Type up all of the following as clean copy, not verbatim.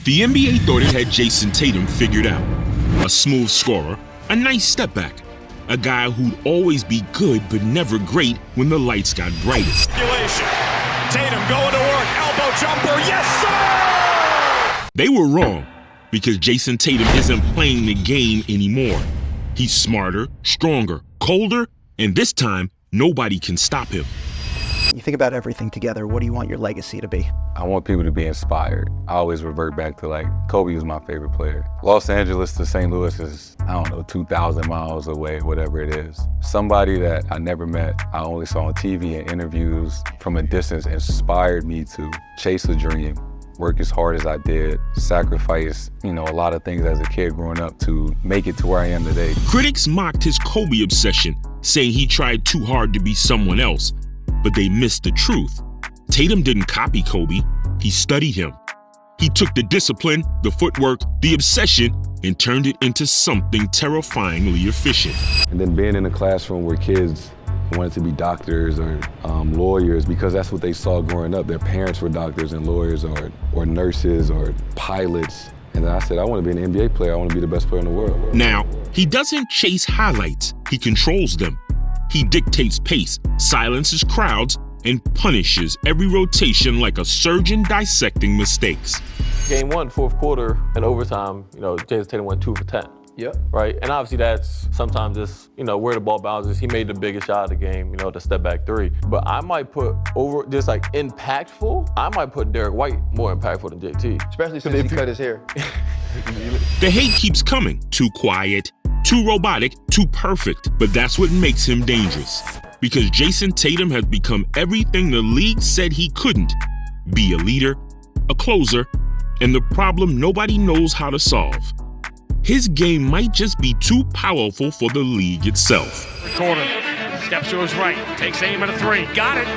The NBA thought it had Jayson Tatum figured out. A smooth scorer, a nice step back, a guy who'd always be good but never great when the lights got brightest. Tatum going to work, elbow jumper, yes sir! They were wrong, because Jayson Tatum isn't playing the game anymore. He's smarter, stronger, colder, and this time, nobody can stop him. You think about everything together, what do you want your legacy to be? I want people to be inspired. I always revert back to Kobe was my favorite player. Los Angeles to St. Louis is, 2,000 miles away, whatever it is. Somebody that I never met, I only saw on TV and interviews from a distance inspired me to chase a dream, work as hard as I did, sacrifice, a lot of things as a kid growing up to make it to where I am today. Critics mocked his Kobe obsession, saying he tried too hard to be someone else, but they missed the truth. Tatum didn't copy Kobe, he studied him. He took the discipline, the footwork, the obsession, and turned it into something terrifyingly efficient. And then being in a classroom where kids wanted to be doctors or lawyers because that's what they saw growing up. Their parents were doctors and lawyers or nurses or pilots. And then I said, I want to be an NBA player. I want to be the best player in the world. Now, he doesn't chase highlights. He controls them. He dictates pace, silences crowds, and punishes every rotation like a surgeon dissecting mistakes. Game 1, fourth quarter, and overtime, Jayson Tatum went 2 for 10. Yep. Right? And obviously that's sometimes just, where the ball bounces. He made the biggest shot of the game, the step back 3. But I might put impactful, I might put Derek White more impactful than JT. Especially since he cut his hair. The hate keeps coming. Too quiet, too robotic, too perfect. But that's what makes him dangerous. Because Jayson Tatum has become everything the league said he couldn't. Be a leader, a closer, and the problem nobody knows how to solve. His game might just be too powerful for the league itself. Corner, steps to his right, takes aim at a 3, got it.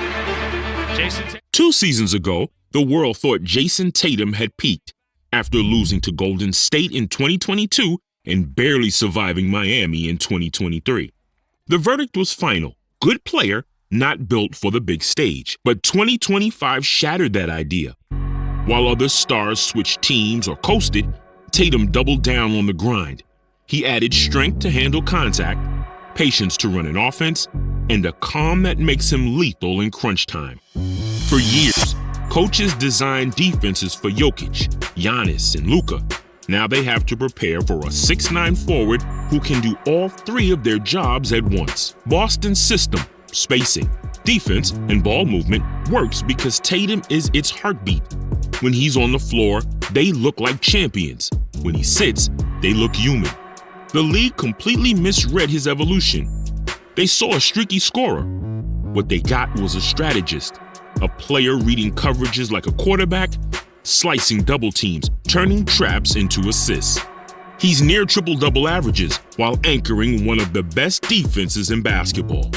Jayson Tatum. 2 seasons ago, the world thought Jayson Tatum had peaked after losing to Golden State in 2022 and barely surviving Miami in 2023. The verdict was final. Good player, not built for the big stage. But 2025 shattered that idea. While other stars switched teams or coasted, Tatum doubled down on the grind. He added strength to handle contact, patience to run an offense, and a calm that makes him lethal in crunch time. For years, coaches designed defenses for Jokic, Giannis, and Luka. Now they have to prepare for a 6'9" forward who can do all 3 of their jobs at once. Boston's system, spacing, defense, and ball movement works because Tatum is its heartbeat. When he's on the floor, they look like champions. When he sits, they look human. The league completely misread his evolution. They saw a streaky scorer. What they got was a strategist, a player reading coverages like a quarterback, slicing double teams, turning traps into assists. He's near triple-double averages while anchoring one of the best defenses in basketball.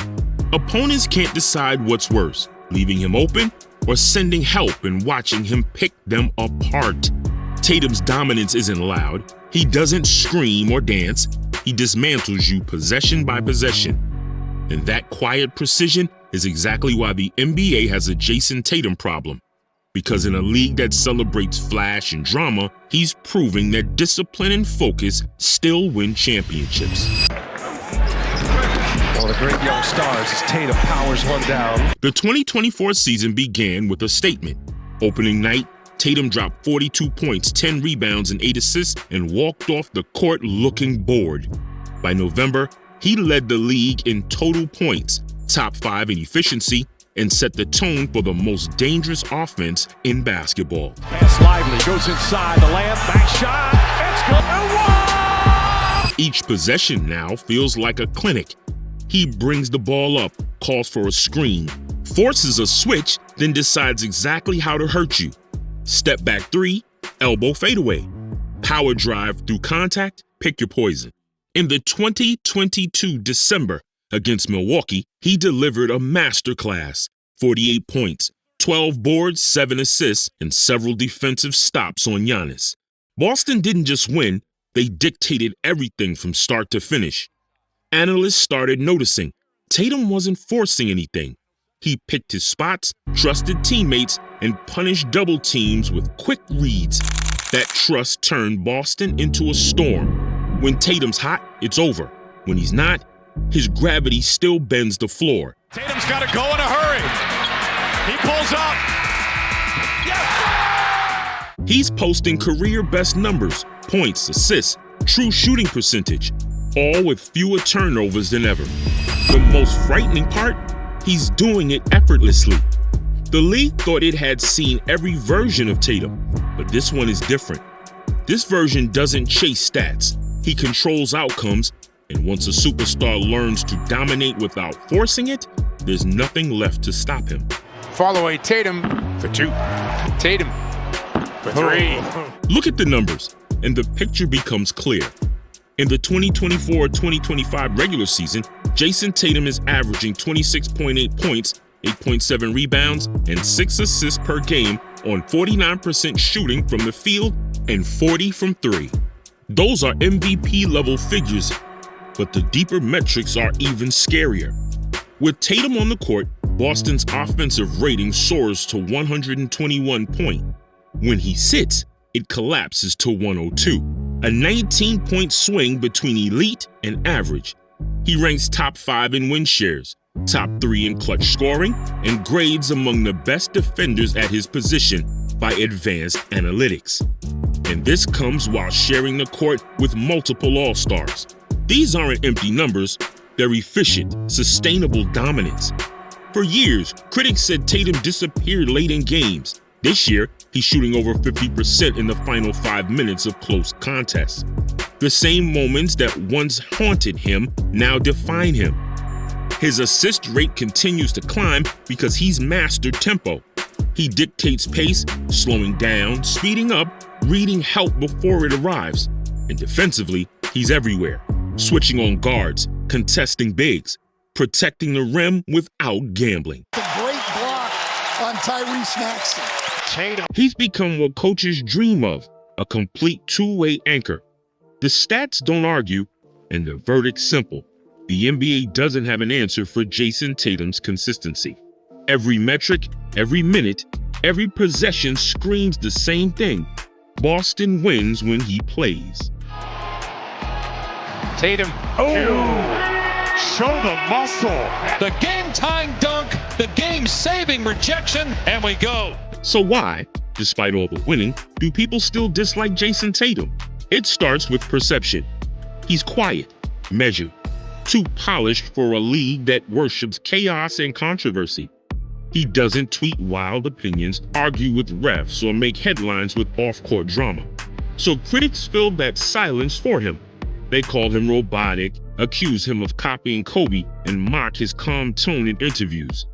Opponents can't decide what's worse, leaving him open or sending help and watching him pick them apart. Tatum's dominance isn't loud. He doesn't scream or dance. He dismantles you possession by possession. And that quiet precision is exactly why the NBA has a Jayson Tatum problem. Because in a league that celebrates flash and drama, he's proving that discipline and focus still win championships. One of the great young stars as Tatum powers one down. The 2024 season began with a statement. Opening night, Tatum dropped 42 points, 10 rebounds, and 8 assists, and walked off the court looking bored. By November, he led the league in total points, top 5 in efficiency, and set the tone for the most dangerous offense in basketball. Pass lively, goes inside, the layup, back shot, it's good, Each possession now feels like a clinic. He brings the ball up, calls for a screen, forces a switch, then decides exactly how to hurt you. Step back 3, elbow fadeaway. Power drive through contact, pick your poison. In the 2022 December against Milwaukee, he delivered a masterclass. 48 points, 12 boards, 7 assists, and several defensive stops on Giannis. Boston didn't just win, they dictated everything from start to finish. Analysts started noticing Tatum wasn't forcing anything. He picked his spots, trusted teammates, and punished double teams with quick reads. That trust turned Boston into a storm. When Tatum's hot, it's over. When he's not, his gravity still bends the floor. Tatum's got to go in a hurry. He pulls up. Yes! He's posting career-best numbers, points, assists, true shooting percentage, all with fewer turnovers than ever. The most frightening part? He's doing it effortlessly. The league thought it had seen every version of Tatum, but this one is different. This version doesn't chase stats. He controls outcomes, and once a superstar learns to dominate without forcing it, there's nothing left to stop him. Following Tatum for 2. Tatum for 3. Look at the numbers, and the picture becomes clear. In the 2024-2025 regular season, Jayson Tatum is averaging 26.8 points, 8.7 rebounds, and 6 assists per game on 49% shooting from the field and 40 from 3. Those are MVP-level figures, but the deeper metrics are even scarier. With Tatum on the court, Boston's offensive rating soars to 121 point. When he sits, it collapses to 102, a 19-point swing between elite and average. He ranks top 5 in win shares, top 3 in clutch scoring, and grades among the best defenders at his position by advanced analytics. And this comes while sharing the court with multiple All-Stars. These aren't empty numbers, they're efficient, sustainable dominance. For years, critics said Tatum disappeared late in games. This year, he's shooting over 50% in the final 5 minutes of close contests. The same moments that once haunted him now define him. His assist rate continues to climb because he's mastered tempo. He dictates pace, slowing down, speeding up, reading help before it arrives. And defensively, he's everywhere, switching on guards, contesting bigs, protecting the rim without gambling. A great block on Tyrese Maxey. Tatum. He's become what coaches dream of, a complete two-way anchor. The stats don't argue, and the verdict's simple. The NBA doesn't have an answer for Jayson Tatum's consistency. Every metric, every minute, every possession screams the same thing. Boston wins when he plays. Tatum. Show the muscle. The game-tying dunk, the game-saving rejection, and we go. So why, despite all the winning, do people still dislike Jayson Tatum? It starts with perception. He's quiet, measured, too polished for a league that worships chaos and controversy. He doesn't tweet wild opinions, argue with refs, or make headlines with off-court drama. So critics filled that silence for him. They call him robotic, accuse him of copying Kobe, and mock his calm tone in interviews.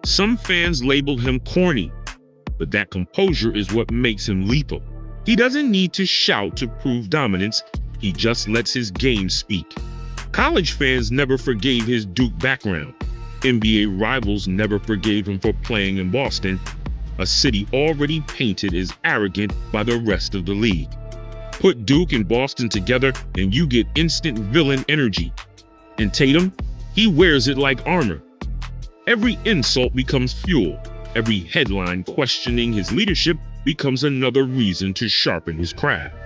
Some fans labeled him corny, but that composure is what makes him lethal. He doesn't need to shout to prove dominance, he just lets his game speak. College fans never forgave his Duke background. NBA rivals never forgave him for playing in Boston, a city already painted as arrogant by the rest of the league. Put Duke and Boston together and you get instant villain energy. And Tatum, he wears it like armor. Every insult becomes fuel. Every headline questioning his leadership becomes another reason to sharpen his craft.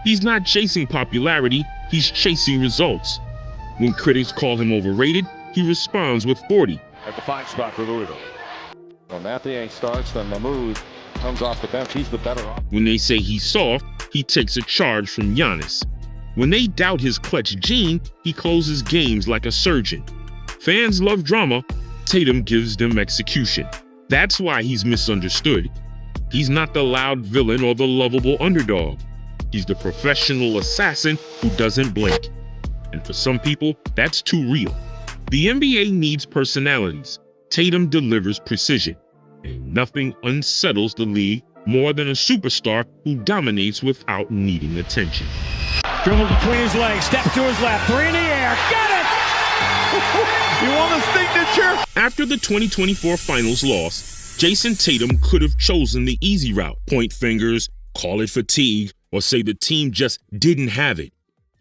He's not chasing popularity, he's chasing results. When critics call him overrated, he responds with 40. At the 5 spot for Louisville. When Mathieu starts, then Mahmoud comes off the bench. He's the better option. When they say he's soft, he takes a charge from Giannis. When they doubt his clutch gene, he closes games like a surgeon. Fans love drama, Tatum gives them execution. That's why he's misunderstood. He's not the loud villain or the lovable underdog. He's the professional assassin who doesn't blink. And for some people, that's too real. The NBA needs personalities. Tatum delivers precision. And nothing unsettles the league more than a superstar who dominates without needing attention. Dribble between his legs, step to his left, 3 in the air, get it! You want a signature? After the 2024 finals loss, Jayson Tatum could have chosen the easy route, point fingers, call it fatigue, or say the team just didn't have it.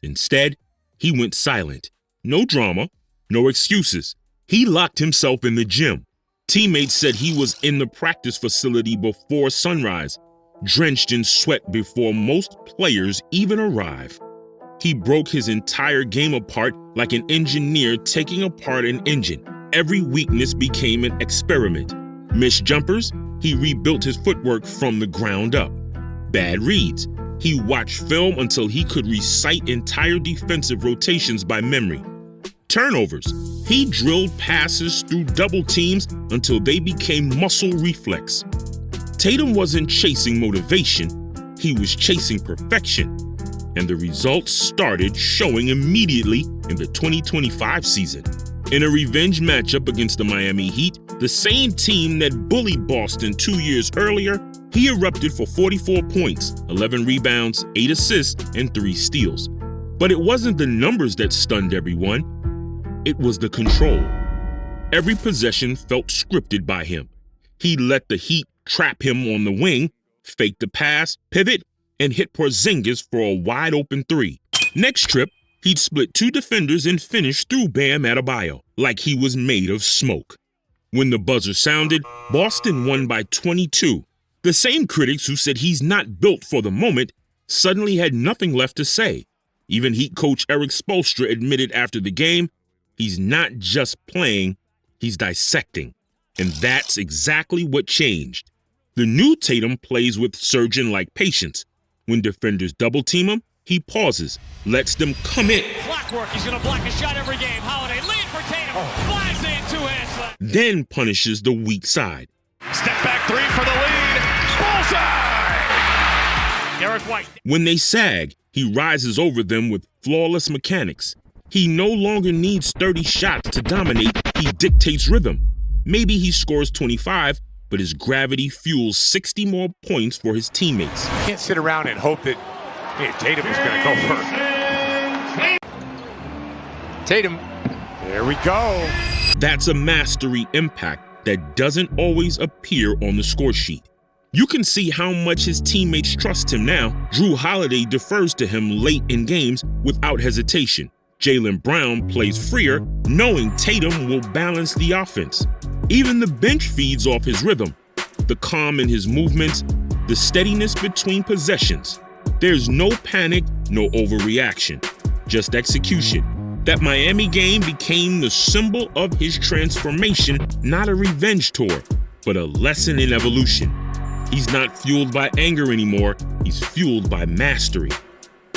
Instead, he went silent. No drama, no excuses. He locked himself in the gym. Teammates said he was in the practice facility before sunrise. drenched in sweat before most players even arrive. He broke his entire game apart like an engineer taking apart an engine. Every weakness became an experiment. Missed jumpers, he rebuilt his footwork from the ground up. Bad reads, he watched film until he could recite entire defensive rotations by memory. Turnovers, he drilled passes through double teams until they became muscle reflex. Tatum wasn't chasing motivation, he was chasing perfection. And the results started showing immediately in the 2025 season. In a revenge matchup against the Miami Heat, the same team that bullied Boston 2 years earlier, he erupted for 44 points, 11 rebounds, 8 assists, and 3 steals. But it wasn't the numbers that stunned everyone. It was the control. Every possession felt scripted by him. He let the Heat trap him on the wing, fake the pass, pivot, and hit Porzingis for a wide-open 3. Next trip, he'd split 2 defenders and finish through Bam Adebayo like he was made of smoke. When the buzzer sounded, Boston won by 22. The same critics who said he's not built for the moment suddenly had nothing left to say. Even Heat coach Eric Spoelstra admitted after the game, he's not just playing, he's dissecting. And that's exactly what changed. The new Tatum plays with surgeon-like patience. When defenders double-team him, he pauses, lets them come in. Clockwork, he's going to block a shot every game. Holiday lead for Tatum. Flies in, 2 hands left. Then punishes the weak side. Step back 3 for the lead. Bullseye! Derek White. When they sag, he rises over them with flawless mechanics. He no longer needs 30 shots to dominate, he dictates rhythm. Maybe he scores 25, but his gravity fuels 60 more points for his teammates. You can't sit around and hope that Tatum is going to go first. Tatum, there we go. That's a mastery impact that doesn't always appear on the score sheet. You can see how much his teammates trust him now. Drew Holiday defers to him late in games without hesitation. Jaylen Brown plays freer, knowing Tatum will balance the offense. Even the bench feeds off his rhythm, the calm in his movements, the steadiness between possessions. There's no panic, no overreaction, just execution. That Miami game became the symbol of his transformation, not a revenge tour, but a lesson in evolution. He's not fueled by anger anymore, he's fueled by mastery.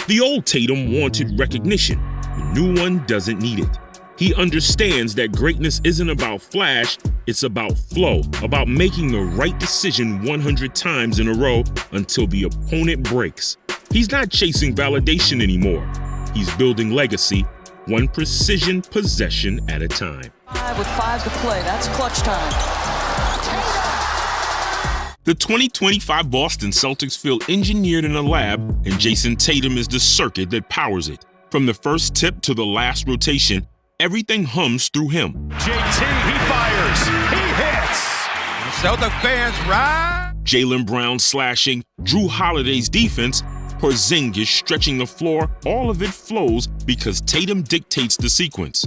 The old Tatum wanted recognition, the new one doesn't need it. He understands that greatness isn't about flash, it's about flow, about making the right decision 100 times in a row until the opponent breaks. He's not chasing validation anymore. He's building legacy, one precision possession at a time. 5 with 5 to play, that's clutch time. The 2025 Boston Celtics feel engineered in a lab, and Jayson Tatum is the circuit that powers it. From the first tip to the last rotation, everything hums through him. JT, he fires, he hits. Celtic fans ride. Jaylen Brown slashing, Drew Holiday's defense, Porzingis stretching the floor, all of it flows because Tatum dictates the sequence.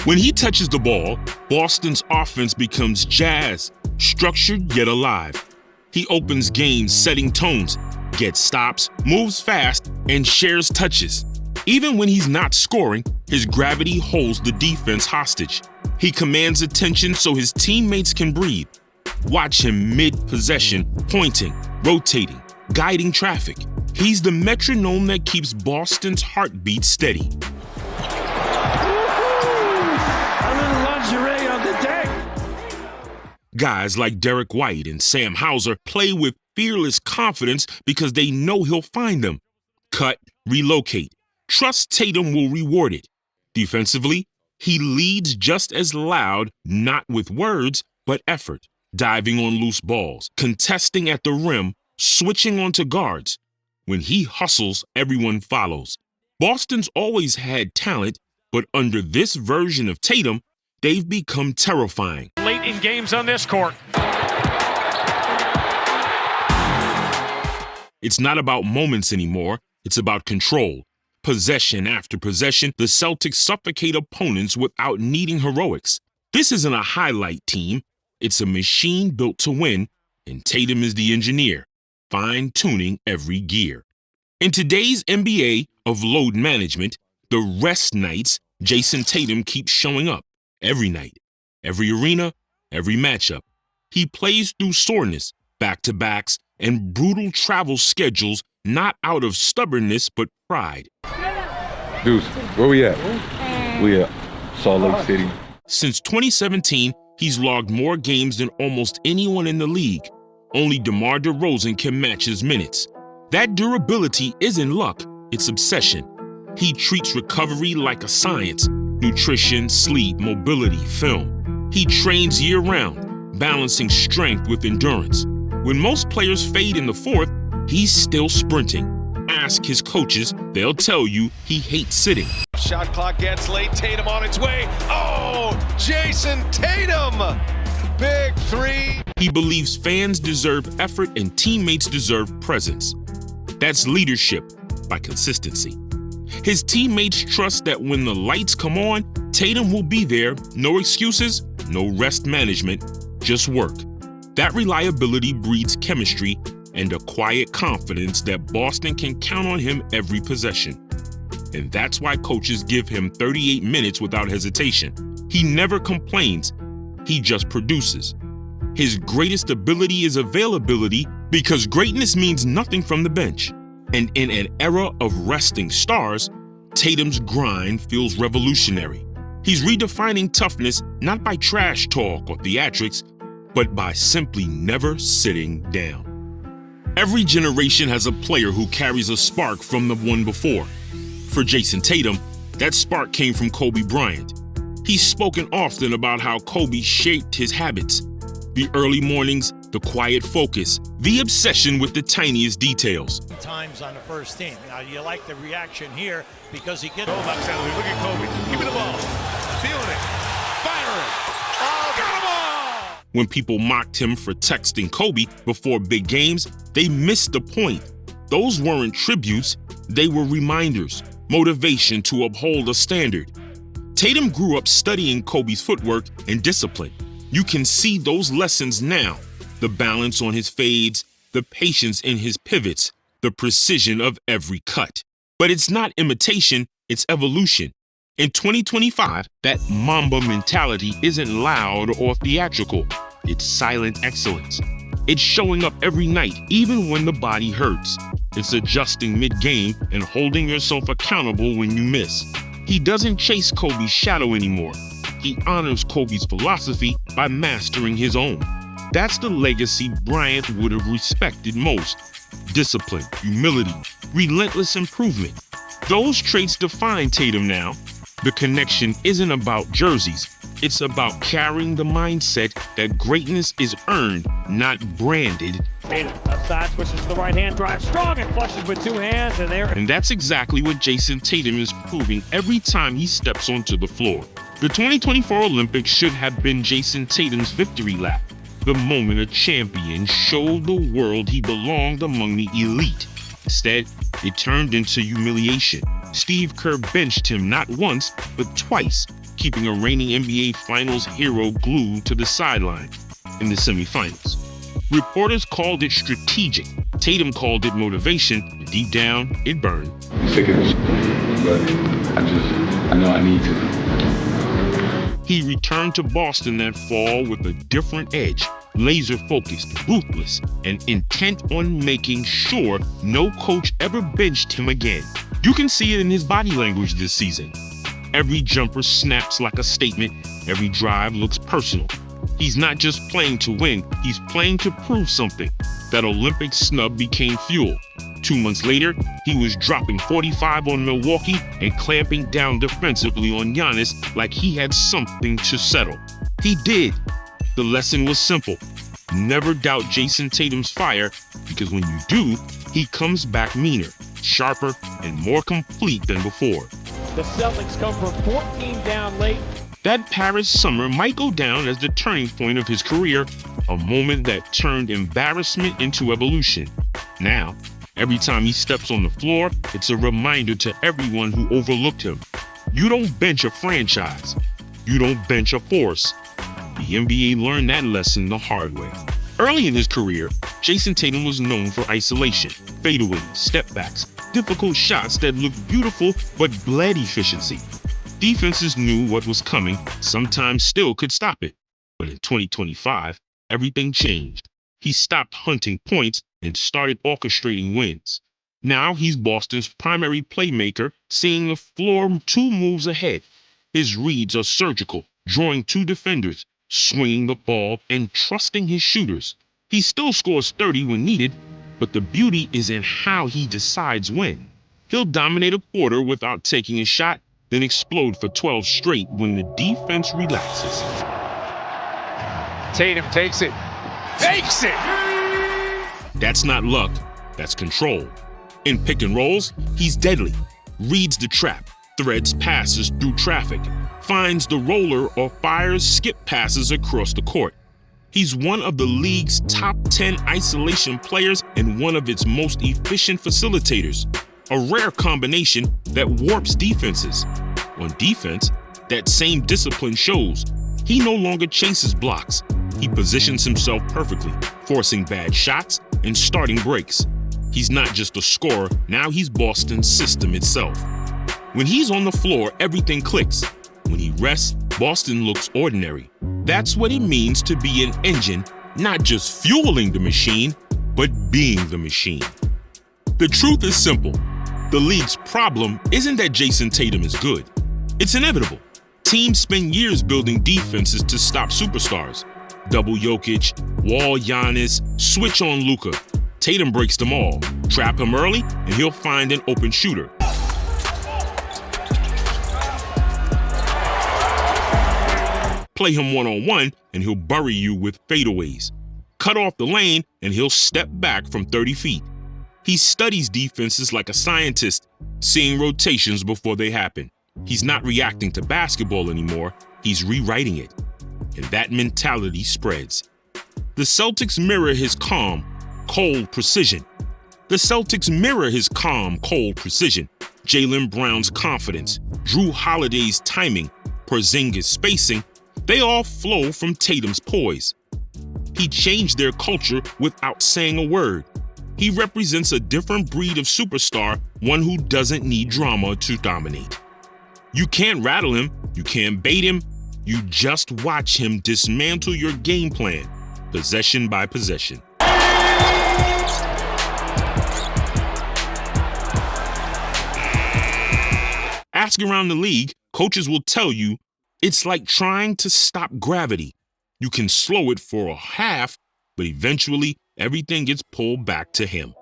When he touches the ball, Boston's offense becomes jazz, structured yet alive. He opens games setting tones, gets stops, moves fast, and shares touches. Even when he's not scoring, his gravity holds the defense hostage. He commands attention so his teammates can breathe. Watch him mid-possession, pointing, rotating, guiding traffic. He's the metronome that keeps Boston's heartbeat steady. A little lingerie on the deck. Guys like Derek White and Sam Hauser play with fearless confidence because they know he'll find them. Cut, relocate. Trust Tatum will reward it. Defensively, he leads just as loud, not with words, but effort. Diving on loose balls, contesting at the rim, switching onto guards. When he hustles, everyone follows. Boston's always had talent, but under this version of Tatum, they've become terrifying. Late in games on this court. It's not about moments anymore, it's about control. Possession after possession, the Celtics suffocate opponents without needing heroics. This isn't a highlight team, it's a machine built to win, and Tatum is the engineer. fine-tuning every gear. In today's NBA of load management, the rest nights, Jayson Tatum keeps showing up every night, every arena, every matchup. He plays through soreness, back-to-backs, and brutal travel schedules, not out of stubbornness but pride. Deuce, where we at? We at Salt Lake City. Since 2017, he's logged more games than almost anyone in the league. Only DeMar DeRozan can match his minutes. That durability isn't luck, it's obsession. He treats recovery like a science: nutrition, sleep, mobility, film. He trains year-round, balancing strength with endurance. When most players fade in the fourth, he's still sprinting. Ask his coaches, they'll tell you he hates sitting. Shot clock gets late. Tatum on its way. Oh, Jayson Tatum! Big three. He believes fans deserve effort and teammates deserve presence. That's leadership by consistency. His teammates trust that when the lights come on, Tatum will be there. No excuses, no rest management, just work. That reliability breeds chemistry and a quiet confidence that Boston can count on him every possession. And that's why coaches give him 38 minutes without hesitation. He never complains, he just produces. His greatest ability is availability, because greatness means nothing from the bench. And in an era of resting stars, Tatum's grind feels revolutionary. He's redefining toughness not by trash talk or theatrics, but by simply never sitting down. Every generation has a player who carries a spark from the one before. For Jayson Tatum, that spark came from Kobe Bryant. He's spoken often about how Kobe shaped his habits. The early mornings, the quiet focus, the obsession with the tiniest details. Times on the first team. Now you like the reaction here because he gets. Look at Kobe. Give me the ball. Feeling it. Firing. Oh, got him all! When people mocked him for texting Kobe before big games, they missed the point. Those weren't tributes, they were reminders, motivation to uphold a standard. Tatum grew up studying Kobe's footwork and discipline. You can see those lessons now: the balance on his fades, the patience in his pivots, the precision of every cut. But it's not imitation, it's evolution. In 2025, that Mamba mentality isn't loud or theatrical. It's silent excellence. It's showing up every night, even when the body hurts. It's adjusting mid-game and holding yourself accountable when you miss. He doesn't chase Kobe's shadow anymore. He honors Kobe's philosophy by mastering his own. That's the legacy Bryant would have respected most. Discipline, humility, relentless improvement. Those traits define Tatum now. The connection isn't about jerseys. It's about carrying the mindset that greatness is earned, not branded. Left side switches to the right hand, drives strong and flushes with two hands, and there. And that's exactly what Jayson Tatum is proving every time he steps onto the floor. The 2024 Olympics should have been Jayson Tatum's victory lap. The moment a champion showed the world he belonged among the elite. Instead, it turned into humiliation. Steve Kerr benched him not once, but twice, keeping a reigning NBA Finals hero glued to the sideline in the semifinals. Reporters called it strategic. Tatum called it motivation. Deep down, it burned. I'm sick of this, but I know I need to. He returned to Boston that fall with a different edge, laser-focused, ruthless, and intent on making sure no coach ever benched him again. You can see it in his body language this season. Every jumper snaps like a statement. Every drive looks personal. He's not just playing to win, he's playing to prove something. That Olympic snub became fuel. 2 months later, he was dropping 45 on Milwaukee and clamping down defensively on Giannis like he had something to settle. He did. The lesson was simple. Never doubt Jayson Tatum's fire, because when you do, he comes back meaner, sharper, and more complete than before. The Celtics come from 14 down late. That Paris summer might go down as the turning point of his career, a moment that turned embarrassment into evolution. Now, every time he steps on the floor, it's a reminder to everyone who overlooked him. You don't bench a franchise. You don't bench a force. The NBA learned that lesson the hard way. Early in his career, Jayson Tatum was known for isolation, fadeaways, stepbacks, difficult shots that looked beautiful but bled efficiency. Defenses knew what was coming, sometimes still could stop it. But in 2025, everything changed. He stopped hunting points and started orchestrating wins. Now he's Boston's primary playmaker, seeing the floor 2 moves ahead. His reads are surgical, drawing 2 defenders, swinging the ball, and trusting his shooters. He still scores 30 when needed, but the beauty is in how he decides when. He'll dominate a quarter without taking a shot, then explode for 12 straight when the defense relaxes. Tatum takes it. Takes it! That's not luck, that's control. In pick and rolls, he's deadly. Reads the trap, threads passes through traffic, finds the roller or fires skip passes across the court. He's one of the league's top 10 isolation players and one of its most efficient facilitators. A rare combination that warps defenses. On defense, that same discipline shows. He no longer chases blocks. He positions himself perfectly, forcing bad shots and starting breaks. He's not just a scorer, now he's Boston's system itself. When he's on the floor, everything clicks. When he rests, Boston looks ordinary. That's what it means to be an engine, not just fueling the machine, but being the machine. The truth is simple. The league's problem isn't that Jayson Tatum is good. It's inevitable. Teams spend years building defenses to stop superstars. Double Jokic, wall Giannis, switch on Luka. Tatum breaks them all. Trap him early, and he'll find an open shooter. Play him one-on-one, and he'll bury you with fadeaways. Cut off the lane, and he'll step back from 30 feet. He studies defenses like a scientist, seeing rotations before they happen. He's not reacting to basketball anymore, he's rewriting it. And that mentality spreads. The Celtics mirror his calm, cold precision. Jaylen Brown's confidence, Drew Holiday's timing, Porzingis' spacing, they all flow from Tatum's poise. He changed their culture without saying a word. He represents a different breed of superstar, one who doesn't need drama to dominate. You can't rattle him, you can't bait him, you just watch him dismantle your game plan, possession by possession. Ask around the league, coaches will tell you it's like trying to stop gravity. You can slow it for a half, but eventually everything gets pulled back to him.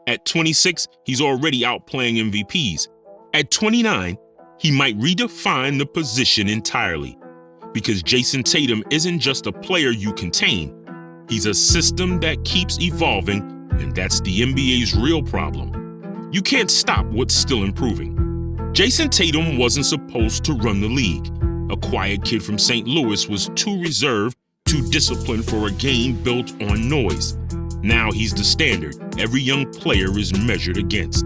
At 26, he's already outplaying MVPs. At 29, he might redefine the position entirely. Because Jayson Tatum isn't just a player you contain. He's a system that keeps evolving, and that's the NBA's real problem. You can't stop what's still improving. Jayson Tatum wasn't supposed to run the league. A quiet kid from St. Louis was too reserved, too disciplined for a game built on noise. Now he's the standard every young player is measured against.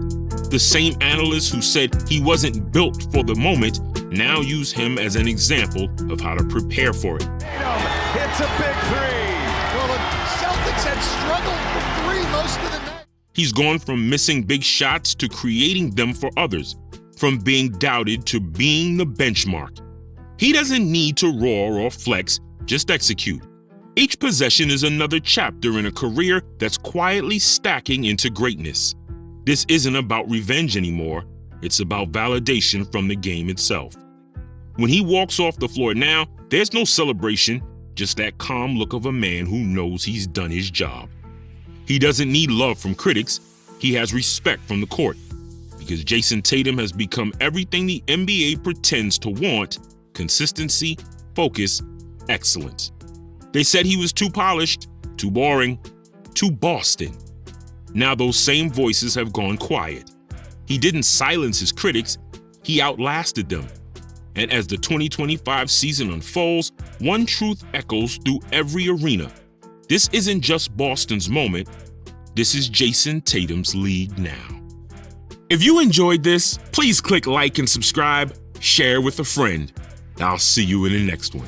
The same analysts who said he wasn't built for the moment now use him as an example of how to prepare for it. Tatum hits a big three. Well, the Celtics had struggled with three most of the night. He's gone from missing big shots to creating them for others, from being doubted to being the benchmark. He doesn't need to roar or flex, just execute. Each possession is another chapter in a career that's quietly stacking into greatness. This isn't about revenge anymore. It's about validation from the game itself. When he walks off the floor now, there's no celebration, just that calm look of a man who knows he's done his job. He doesn't need love from critics. He has respect from the court. Because Jayson Tatum has become everything the NBA pretends to want: consistency, focus, excellence. They said he was too polished, too boring, too Boston. Now those same voices have gone quiet. He didn't silence his critics, he outlasted them. And as the 2025 season unfolds, one truth echoes through every arena. This isn't just Boston's moment, this is Jayson Tatum's league now. If you enjoyed this, please click like and subscribe, share with a friend. I'll see you in the next one.